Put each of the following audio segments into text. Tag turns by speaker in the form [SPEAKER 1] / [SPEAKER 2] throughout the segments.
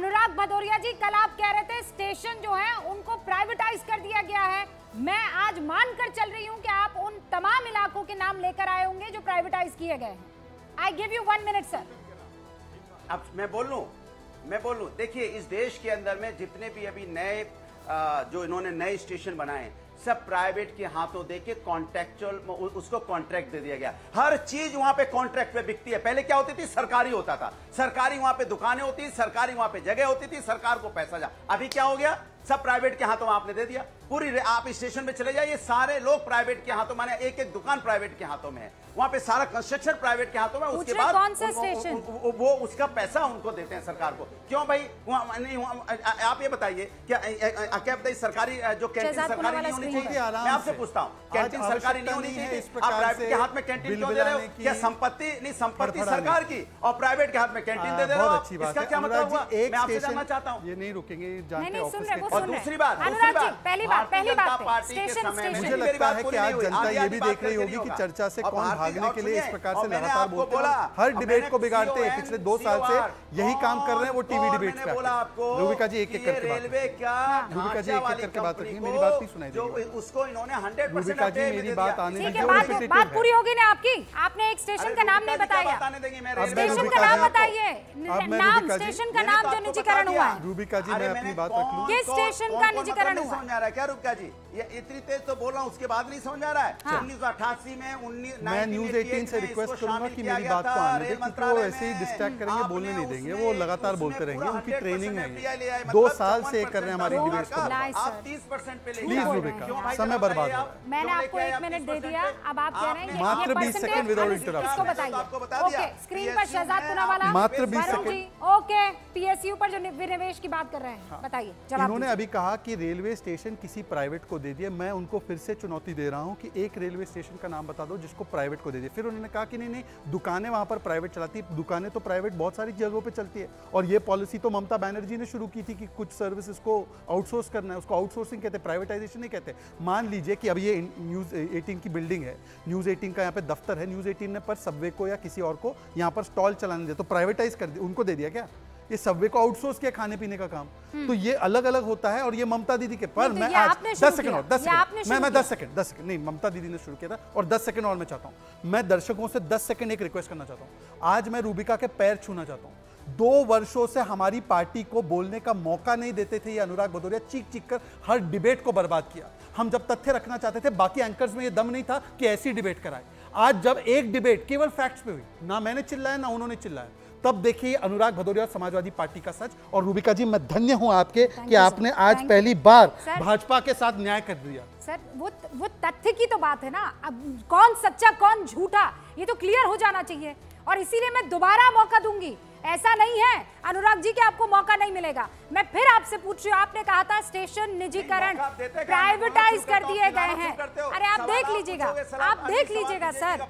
[SPEAKER 1] अनुराग भदौरिया जी, कल आप कह रहे थे स्टेशन जो है उनको प्राइवेटाइज कर दिया गया है। मैं आज मानकर चल रही हूं कि आप उन तमाम इलाकों के नाम लेकर आए होंगे जो प्राइवेटाइज किए गए हैं। I give you 1 minute sir.
[SPEAKER 2] अब मैं बोल लूं, देखिए इस देश के अंदर में जितने भी अभी नए जो इन्होंने नए स्टेशन बनाए सब प्राइवेट के हाथों देके कॉन्ट्रैक्चुअल उसको कॉन्ट्रैक्ट दे दिया गया। हर चीज वहां पे कॉन्ट्रैक्ट पे बिकती है। पहले क्या होती थी, सरकारी होता था, सरकारी वहां पे दुकानें होती थी, सरकारी वहां पे जगह होती थी, सरकार को पैसा जा। अभी क्या हो गया, सब प्राइवेट के हाथों में आपने दे दिया। पूरी आप स्टेशन पे चले जाइए, सारे लोग प्राइवेट के हाथों, माने एक एक दुकान प्राइवेट के हाथों में है, वहां पे सारा कंस्ट्रक्शन प्राइवेट के हाथों में। उसके बाद
[SPEAKER 1] कौन सा स्टेशन
[SPEAKER 2] वो उसका पैसा उनको देते हैं सरकार को। क्यों भाई आप ये बताइए क्या बताइए, सरकारी जो कैंटीन सरकारी नहीं होनी चाहिए? मैं आपसे पूछता हूँ, कैंटीन सरकारी नहीं होनी चाहिए? आप प्राइवेट के हाथ में कैंटीन क्यों दे रहे हो? क्या संपत्ति सरकार की और प्राइवेट के हाथ में कैंटीन दे रहे हो? इसका क्या मतलब हुआ? मैं आपसे जानना चाहता हूँ।
[SPEAKER 3] ये नहीं रुकेंगे,
[SPEAKER 2] और दूसरी बात,
[SPEAKER 1] पहली बात
[SPEAKER 2] पार्टी के समय में
[SPEAKER 3] मुझे लगता है कि आज जनता ये भी देख रही होगी कि चर्चा से कौन भागने के लिए इस प्रकार से लगातार बोलते हैं, हर डिबेट को बिगाड़ते हैं। पिछले 2 साल से यही काम कर रहे हैं, वो टीवी डिबेट पे। रूबिका जी एक एक करके
[SPEAKER 2] रेलवे क्या,
[SPEAKER 3] रूबिका जी एक एक करके बात रखिए, मेरी बात नहीं सुनाई देगी।
[SPEAKER 2] उसको इन्होंने 100%
[SPEAKER 3] रूबिका जी मेरी बात आने दीजिए।
[SPEAKER 1] बात पूरी होगी ना आपकी? आपने एक स्टेशन का नाम नहीं बताया। स्टेशन का नाम बताइए, नाम स्टेशन का नाम जो निजीकरण हुआ है।
[SPEAKER 3] रूबिका जी मैं अपनी बात रख लूं।
[SPEAKER 1] किस स्टेशन का निजीकरण हुआ?
[SPEAKER 2] समझ आ रहा है क्या रूबिका जी? ये इतनी तेज तो बोल रहा हूँ, उसके बाद नहीं समझ आ रहा है। 1988 में
[SPEAKER 3] मैं न्यूज 18 से रिक्वेस्ट करूंगा कि मेरी बात को आने दें, क्योंकि वो ऐसे ही डिस्ट्रैक्ट करेंगे, बोलने नहीं देंगे, वो लगातार बोलते रहेंगे। उनकी ट्रेनिंग है, 2 साल से कर रहे हैं हमारी डिबेट को।
[SPEAKER 2] आप 30% पे
[SPEAKER 3] प्लीज रूबिका, समय बर्बाद हो रहा है।
[SPEAKER 1] मैंने आपको 1 मिनट दे दिया, अब आप कह रहे हैं
[SPEAKER 3] मात्र 20 सेकंड विदाउट इंटरप्शन।
[SPEAKER 1] इसको बताइए। ओके, स्क्रीन पर शहजाद पूनावाला,
[SPEAKER 3] मात्र 20 सेकंड।
[SPEAKER 1] ओके, पीएसयू पर जो विनिवेश की बात कर रहे हैं, बताइए जवाब।
[SPEAKER 3] इन्होंने अभी कहा कि रेलवे स्टेशन किसी प्राइवेट को दे दिया। मैं उनको फिर से चुनौती दे रहा हूं कि एक रेलवे स्टेशन का नाम बता दो जिसको प्राइवेट को दे दिया। फिर उन्होंने कहा कि नहीं दुकानें वहां पर प्राइवेट चलाती, दुकानें तो प्राइवेट बहुत सारी जगहों पे चलती है। और ये पॉलिसी तो ममता बनर्जी ने शुरू की थी कि कुछ सर्विसेज को आउटसोर्स करना है, उसको आउटसोर्सिंग कहते हैं, प्राइवेटाइजेशन नहीं कहते। मान लीजिए कि अब ये न्यूज 18 की बिल्डिंग है, न्यूज 18 का यहाँ पे दफ्तर है, न्यूज 18 ने पर सबवे को या किसी और को यहाँ पर स्टॉल चलाने दिया, तो प्राइवेटाइज कर दिया, उनको दे दिया क्या? ये सबवे को आउटसोर्स किया खाने पीने का काम। तो ये अलग अलग होता है। और ये ममता दीदी के पर मैं आज 10 सेकंड और 10 सेकंड मैं 10 सेकंड नहीं, ममता दीदी ने शुरू किया था और 10 सेकंड और मैं चाहता हूं, मैं दर्शकों से 10 सेकंड एक रिक्वेस्ट करना चाहता हूं। आज मैं रूबिका के पैर छूना चाहता हूं। 2 वर्षों से हमारी पार्टी को बोलने का मौका नहीं देते थे ये अनुराग भदौरिया, चीख कर हर डिबेट को बर्बाद किया। हम जब तथ्य रखना चाहते थे, बाकी एंकर्स में ये दम नहीं था कि ऐसी डिबेट कराए। आज जब एक डिबेट केवल फैक्ट्स पे हुई, ना मैंने चिल्लाया ना उन्होंने चिल्लाया, तब देखिए अनुराग भदौरिया और समाजवादी पार्टी का सच। और रूबिका जी मैं धन्य हूं आपके कि आपने आज पहली बार भाजपा के साथ न्याय कर दिया।
[SPEAKER 1] सर वो तथ्य की तो बात है ना, अब कौन सच्चा कौन झूठा ये तो क्लियर हो जाना चाहिए। और इसीलिए मैं दोबारा मौका दूंगी। ऐसा नहीं है अनुराग जी कि आपको मौका नहीं मिलेगा। मैं फिर आपसे पूछ रही हूँ, आपने कहा था स्टेशन निजीकरण प्राइवेटाइज कर दिए गए हैं। अरे आप देख लीजिएगा, आप देख लीजिएगा सर,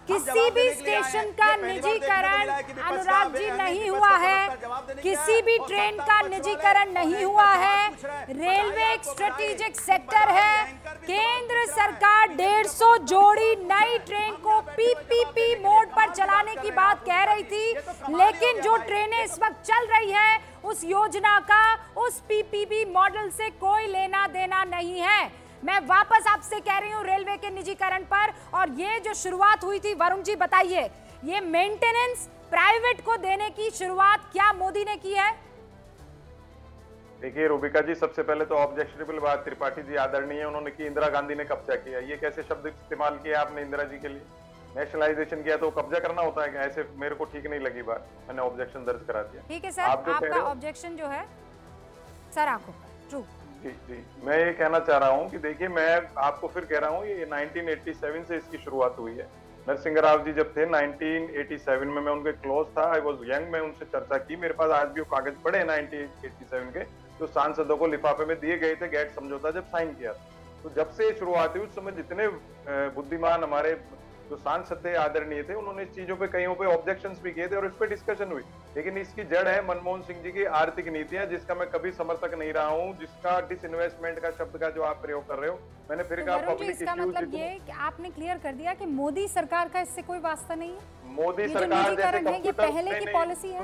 [SPEAKER 1] किसी भी स्टेशन का निजीकरण अनुराग जी नहीं हुआ है, किसी भी ट्रेन का निजीकरण नहीं हुआ है। रेलवे एक स्ट्रेटेजिक सेक्टर है। केंद्र सरकार 150 जोड़ी नई ट्रेन को पीपीपी मोड पर चलाने की बात कह रही थी, लेकिन जो ट्रेनें इस वक्त चल रही है उस योजना का उस पीपीपी मॉडल से कोई लेना देना नहीं है। मैं वापस आपसे कह रही हूं रेलवे के निजीकरण पर। और ये जो शुरुआत हुई थी, वरुण जी बताइए, ये मेंटेनेंस प्राइवेट को देने की शुरुआत क्या मोदी ने की है?
[SPEAKER 4] देखिए रूबिका जी, सबसे पहले तो ऑब्जेक्शनेबल बात त्रिपाठी जी आदरणीय उन्होंने की, इंदिरा गांधी ने कब्जा किया। ये कैसे शब्द इस्तेमाल किया आपने इंदिरा जी के लिए? नेशनलाइजेशन किया तो कब्जा करना होता है क्या? ऐसे मेरे को ठीक नहीं लगी बात, मैंने ऑब्जेक्शन दर्ज करा दिया।
[SPEAKER 1] ठीक है सर, आपका ऑब्जेक्शन जो है सर आंखों पर ट्रू।
[SPEAKER 4] जी मैं ये कहना चाह रहा हूँ कि देखिए, मैं आपको फिर कह रहा हूँ ये 1987 से इसकी शुरुआत हुई है। नरसिंह राव जी जब थे 1987 में, मैं उनके क्लोज था, आई वॉज यंग, मैं उनसे चर्चा की, मेरे पास आज भी वो कागज पड़े 1987 के जो सांसदों को लिफाफे में दिए गए थे गेट समझौता जब साइन किया। तो जब से शुरुआत हुई उस समय जितने बुद्धिमान हमारे जो सांसद थे आदरणीय थे, उन्होंने इस चीजों पे कईयों पे ऑब्जेक्शंस भी किए थे और इस पे डिस्कशन हुई। लेकिन इसकी जड़ है मनमोहन सिंह जी की आर्थिक नीतियां, जिसका मैं कभी समर्थक नहीं रहा हूं, जिसका डिसइन्वेस्टमेंट का शब्द का जो आप प्रयोग कर रहे हो, मैंने फिर कहा पब्लिक
[SPEAKER 1] इसका मतलब ये कि आपने क्लियर कर दिया कि मोदी सरकार का इससे कोई वास्ता नहीं है।
[SPEAKER 4] मोदी सरकार जैसे
[SPEAKER 1] ये पहले की पॉलिसी है।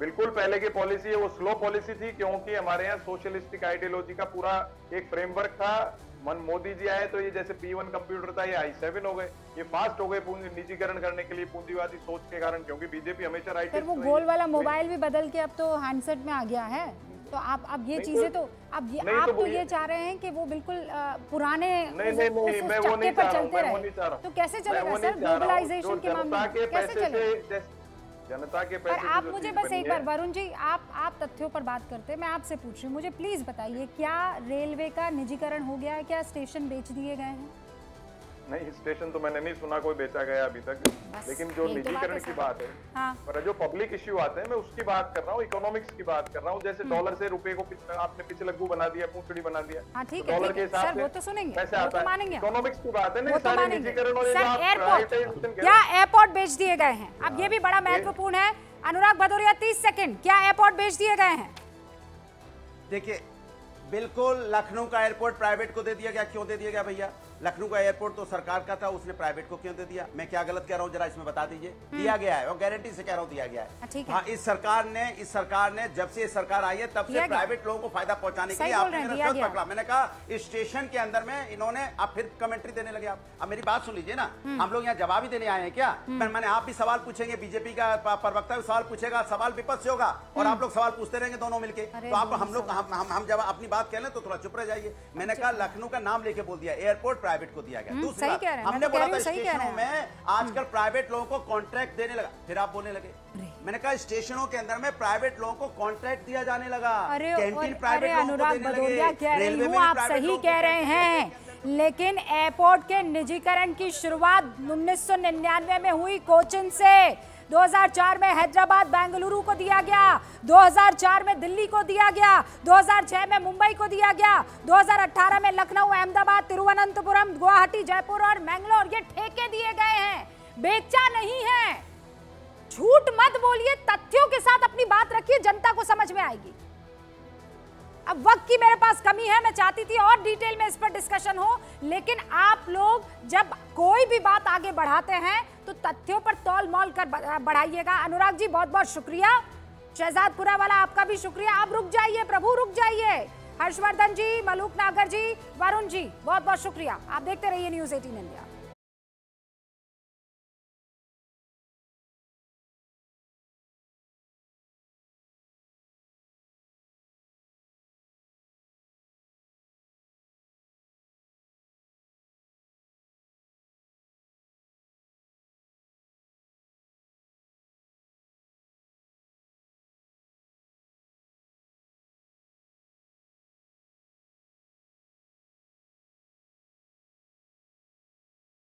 [SPEAKER 4] बिल्कुल पहले की पॉलिसी है वो स्लो पॉलिसी थी, क्योंकि हमारे यहाँ सोशलिस्टिक आइडियोलॉजी का पूरा एक फ्रेमवर्क था। मोदी जी आए तो ये जैसे P1 कंप्यूटर था, ये i7 हो गए, ये फास्ट हो गए निजीकरण करने के लिए पूंजीवादी सोच के कारण, क्योंकि बीजेपी हमेशा राइट।
[SPEAKER 1] फिर वो गोल वाला मोबाइल भी बदल के अब तो हैंडसेट में आ गया है। तो आप अब ये चीजें तो अब ये आप तो ये चाह रहे हैं कि वो बिल्कुल पुराने
[SPEAKER 4] नहीं, मैं वो नहीं चाह रहा हूँ।
[SPEAKER 1] तो कैसे चलेगा सर ग्लोबलाइजेशन के मामले में कैसे चलेगा?
[SPEAKER 4] जनता के पैसे
[SPEAKER 1] पर आप मुझे बस एक बार वरुण जी आप तथ्यों पर बात करते हैं, मैं आपसे पूछ रही हूँ, मुझे प्लीज बताइए क्या रेलवे का निजीकरण हो गया है? क्या स्टेशन बेच दिए गए हैं?
[SPEAKER 4] नहीं, स्टेशन तो मैंने नहीं सुना कोई बेचा गया अभी तक, लेकिन जो निजीकरण की बात है,
[SPEAKER 1] हाँ।
[SPEAKER 4] पर जो पब्लिक इश्यू आते हैं मैं उसकी बात कर रहा हूँ, इकोनॉमिक्स की बात कर रहा हूँ। जैसे डॉलर से रुपए को आपने पिछलग्गू बना दिया, पूंछड़ी बना दिया,
[SPEAKER 1] हाँ, ठीक है,
[SPEAKER 4] डॉलर के हिसाब से
[SPEAKER 1] वो तो सुनेंगे,
[SPEAKER 4] कैसे
[SPEAKER 1] वो
[SPEAKER 4] आता
[SPEAKER 1] तो
[SPEAKER 4] है?
[SPEAKER 1] मानेंगे,
[SPEAKER 4] इकोनॉमिक्स की बात है
[SPEAKER 1] वो
[SPEAKER 4] ना,
[SPEAKER 1] तो
[SPEAKER 4] सारे
[SPEAKER 1] मानेंगे।
[SPEAKER 4] निजीकरण और
[SPEAKER 1] सर एयरपोर्ट, क्या एयरपोर्ट बेच दिए गए हैं? अब ये भी बड़ा महत्वपूर्ण है। अनुराग भदौरिया 30 सेकंड, क्या एयरपोर्ट बेच दिए गए हैं?
[SPEAKER 2] देखिए, बिल्कुल लखनऊ का एयरपोर्ट प्राइवेट को दे दिया गया। क्यों दे दिया गया भैया? लखनऊ का एयरपोर्ट तो सरकार का था, उसने प्राइवेट को क्यों दे दिया? मैं क्या गलत कह रहा हूँ, जरा इसमें बता दीजिए। दिया गया है और गारंटी से कह रहा हूँ दिया गया है। हाँ, इस सरकार ने जब से सरकार आई है तब से प्राइवेट लोगों को फायदा पहुंचाने के लिए आपने मेरा शब्द पकड़ा। मैंने कहा स्टेशन के अंदर में इन्होंने, आप फिर कमेंट्री देने लगे। आप अब मेरी बात सुन लीजिए ना, हम लोग यहाँ जवाब ही देने आए हैं क्या? मैंने आप भी सवाल पूछेंगे, बीजेपी का प्रवक्ता भी सवाल पूछेगा, सवाल विपक्ष से होगा और आप लोग सवाल पूछते रहेंगे दोनों मिलके। तो आप हम लोग हम जब अपनी बात कह लें तो थोड़ा चुप रह जाइए। मैंने कहा लखनऊ का नाम लेके बोल दिया, एयरपोर्ट प्राइवेट को दिया गया।
[SPEAKER 1] सही कह रहे हैं,
[SPEAKER 2] हमने बोला था स्टेशनों में आजकल प्राइवेट लोगों को कॉन्ट्रैक्ट देने लगा, फिर आप बोलने लगे। मैंने कहा स्टेशनों के अंदर में प्राइवेट लोगों को कॉन्ट्रैक्ट दिया जाने लगा। कैंटीन प्राइवेट लोगों को देने लगे। रेलवे में
[SPEAKER 1] आप सही कह रहे हैं, लेकिन एयरपोर्ट के निजीकरण की शुरुआत 1999 में हुई कोचिन से। 2004 में हैदराबाद बेंगलुरु को दिया गया, 2004 में दिल्ली को दिया गया, 2006 में मुंबई को दिया गया, 2018 में लखनऊ, अहमदाबाद, तिरुवनंतपुरम, गुवाहाटी, जयपुर और मैंगलोर ये ठेके दिए गए हैं, बेचा नहीं है। झूठ मत बोलिए, तथ्यों के साथ अपनी बात रखिए, जनता को समझ में आएगी। अब वक्त की मेरे पास कमी है, मैं चाहती थी और डिटेल में इस पर डिस्कशन हो, लेकिन आप लोग जब कोई भी बात आगे बढ़ाते हैं तो तथ्यों पर तौल मोल कर बढ़ाइएगा। अनुराग जी बहुत बहुत शुक्रिया, शहजादपुरा वाला आपका भी शुक्रिया। आप रुक जाइए प्रभु, रुक जाइए। हर्षवर्धन जी, मलूक नागर जी, वरुण जी बहुत बहुत शुक्रिया। आप देखते रहिए न्यूज़ 18 इंडिया।